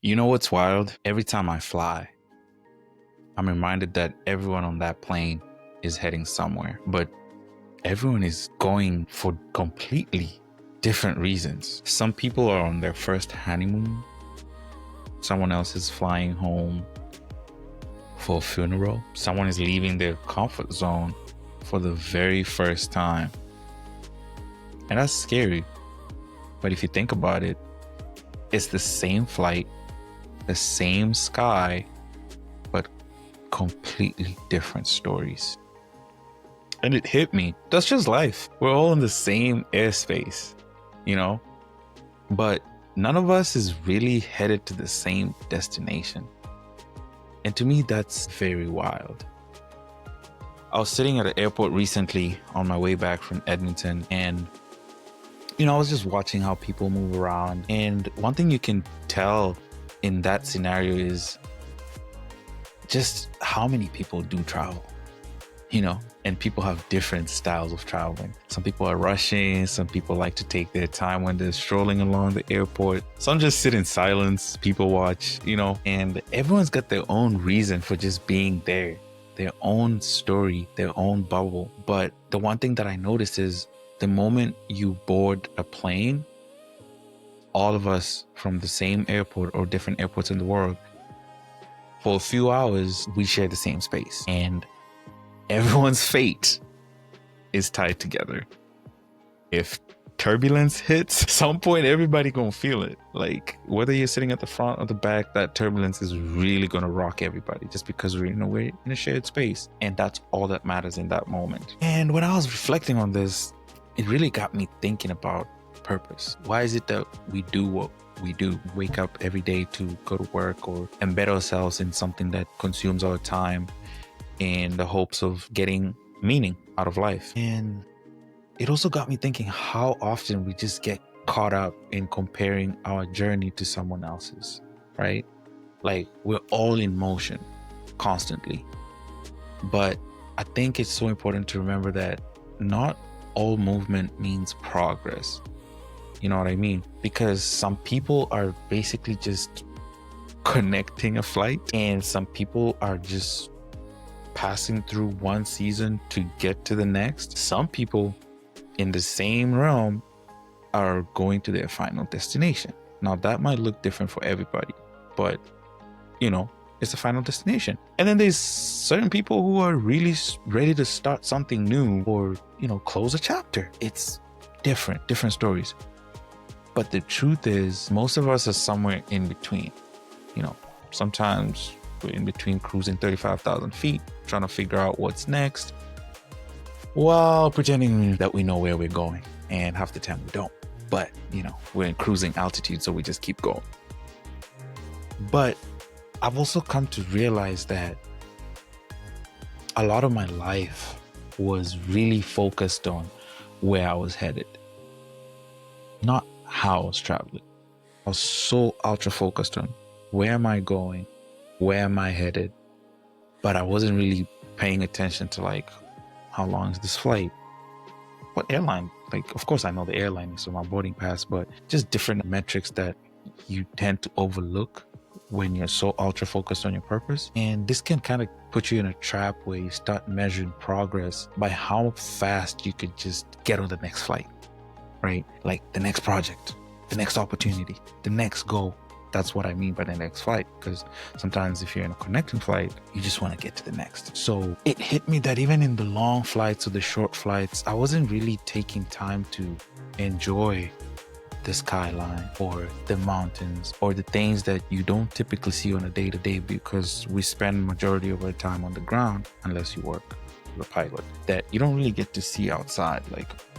You know what's wild? Every time I fly, I'm reminded that everyone on that plane is heading somewhere, but everyone is going for completely different reasons. Some people are on their first honeymoon, someone else is flying home for a funeral, someone is leaving their comfort zone for the very first time. And that's scary. But if you think about it, it's the same flight, the same sky, but completely different stories. And it hit me. That's just life. We're all in the same airspace, you know? But none of us is really headed to the same destination. And to me, that's very wild. I was sitting at an airport recently on my way back from Edmonton, and I was just watching how people move around. And one thing you can tell in that scenario is just how many people do travel, and people have different styles of traveling. Some people are rushing. Some people like to take their time when they're strolling along the airport. Some just sit in silence, people watch, and everyone's got their own reason for just being there, their own story, their own bubble. But the one thing that I noticed is the moment you board a plane, all of us from the same airport or different airports in the world, for a few hours, we share the same space. And everyone's fate is tied together. If turbulence hits, some point everybody gonna feel it. Like whether you're sitting at the front or the back, that turbulence is really gonna rock everybody just because we're in a shared space. And that's all that matters in that moment. And when I was reflecting on this, it really got me thinking about purpose. Why is it that we do what we do? Wake up every day to go to work or embed ourselves in something that consumes our time in the hopes of getting meaning out of life. And it also got me thinking how often we just get caught up in comparing our journey to someone else's, right? Like we're all in motion constantly. But I think it's so important to remember that not all movement means progress. You know what I mean? Because some people are basically just connecting a flight, and some people are just passing through one season to get to the next. Some people in the same realm are going to their final destination. Now that might look different for everybody, but it's a final destination. And then there's certain people who are really ready to start something new or, close a chapter. It's different stories. But the truth is, most of us are somewhere in between. Sometimes we're in between cruising 35,000 feet, trying to figure out what's next, while pretending that we know where we're going. And half the time we don't. But, we're in cruising altitude, so we just keep going. But I've also come to realize that a lot of my life was really focused on where I was headed, not how I was traveling. I was so ultra focused on where am I going, where am I headed, but I wasn't really paying attention to how long is this flight, what airline. Of course I know the airline is on my boarding pass, but just different metrics that you tend to overlook when you're so ultra focused on your purpose. And this can kind of put you in a trap where you start measuring progress by how fast you could just get on the next flight, right? Like the next project, the next opportunity, the next goal. That's what I mean by the next flight, because sometimes if you're in a connecting flight, you just want to get to the next. So it hit me that even in the long flights or the short flights, I wasn't really taking time to enjoy the skyline or the mountains or the things that you don't typically see on a day-to-day, because we spend majority of our time on the ground, unless you work as a pilot, that you don't really get to see outside.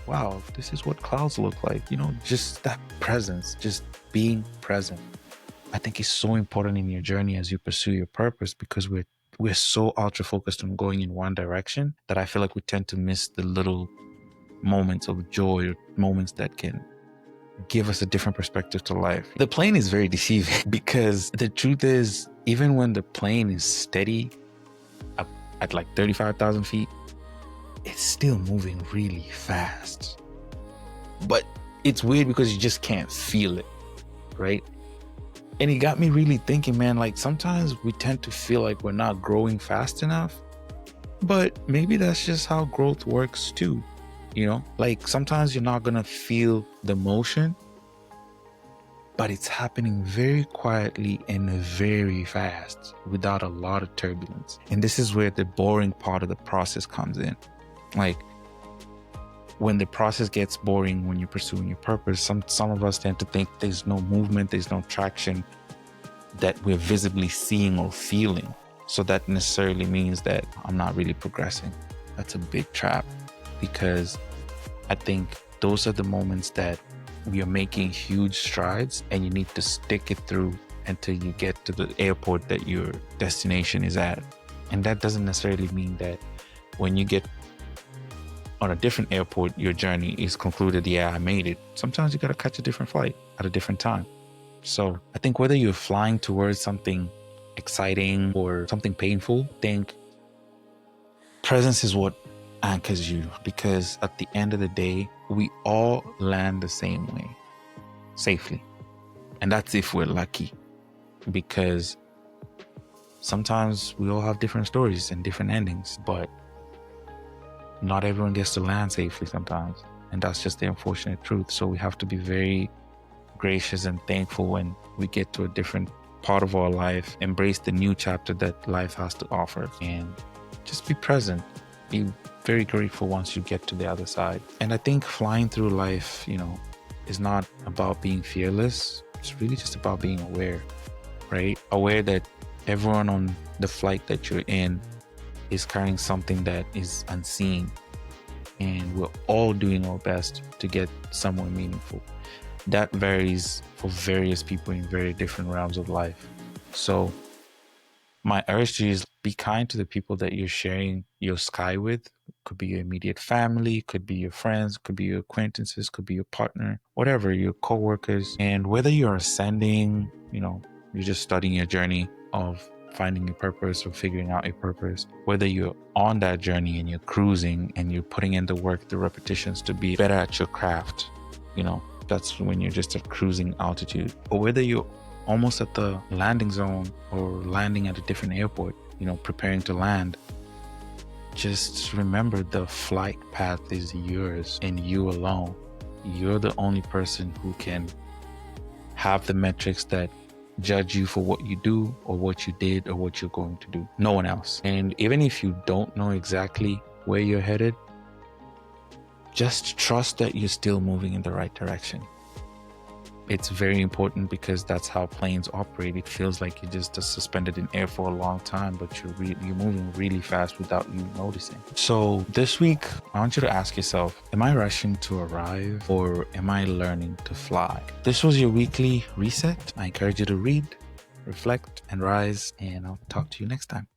Wow, this is what clouds look like. Just that presence, just being present. I think is so important in your journey as you pursue your purpose, because we're so ultra focused on going in one direction that I feel like we tend to miss the little moments of joy or moments that can give us a different perspective to life. The plane is very deceiving because the truth is, even when the plane is steady up at 35,000 feet, it's still moving really fast. But it's weird because you just can't feel it, right? And it got me really thinking, man, like sometimes we tend to feel like we're not growing fast enough, but maybe that's just how growth works too. Like sometimes you're not going to feel the motion, but it's happening very quietly and very fast without a lot of turbulence. And this is where the boring part of the process comes in. Like when the process gets boring, when you're pursuing your purpose, some of us tend to think there's no movement, there's no traction that we're visibly seeing or feeling. So that necessarily means that I'm not really progressing. That's a big trap, because I think those are the moments that we are making huge strides and you need to stick it through until you get to the airport that your destination is at. And that doesn't necessarily mean that when you get on a different airport, your journey is concluded. Yeah, I made it. Sometimes you got to catch a different flight at a different time. So I think whether you're flying towards something exciting or something painful, I think presence is what anchors you, because at the end of the day, we all land the same way, safely. And that's if we're lucky, because sometimes we all have different stories and different endings, but not everyone gets to land safely sometimes. And that's just the unfortunate truth. So we have to be very gracious and thankful when we get to a different part of our life, embrace the new chapter that life has to offer, and just be present. Be very grateful once you get to the other side. And I think flying through life, is not about being fearless. It's really just about being aware, right? Aware that everyone on the flight that you're in is carrying something that is unseen, and we're all doing our best to get somewhere meaningful. That varies for various people in very different realms of life. So my urge to you is be kind to the people that you're sharing your sky with. Could be your immediate family, could be your friends, could be your acquaintances, could be your partner, whatever, your co-workers. And whether you're ascending, you're just studying your journey of finding your purpose or figuring out your purpose, whether you're on that journey and you're cruising and you're putting in the work, the repetitions to be better at your craft, that's when you're just at cruising altitude, or whether you're almost at the landing zone or landing at a different airport, preparing to land, just remember the flight path is yours and you alone. You're the only person who can have the metrics that judge you for what you do or what you did or what you're going to do. No one else. And even if you don't know exactly where you're headed, just trust that you're still moving in the right direction. It's very important, because that's how planes operate. It feels like you're just suspended in air for a long time, but you're moving really fast without you noticing. So this week, I want you to ask yourself, am I rushing to arrive or am I learning to fly? This was your weekly reset. I encourage you to read, reflect, and rise, and I'll talk to you next time.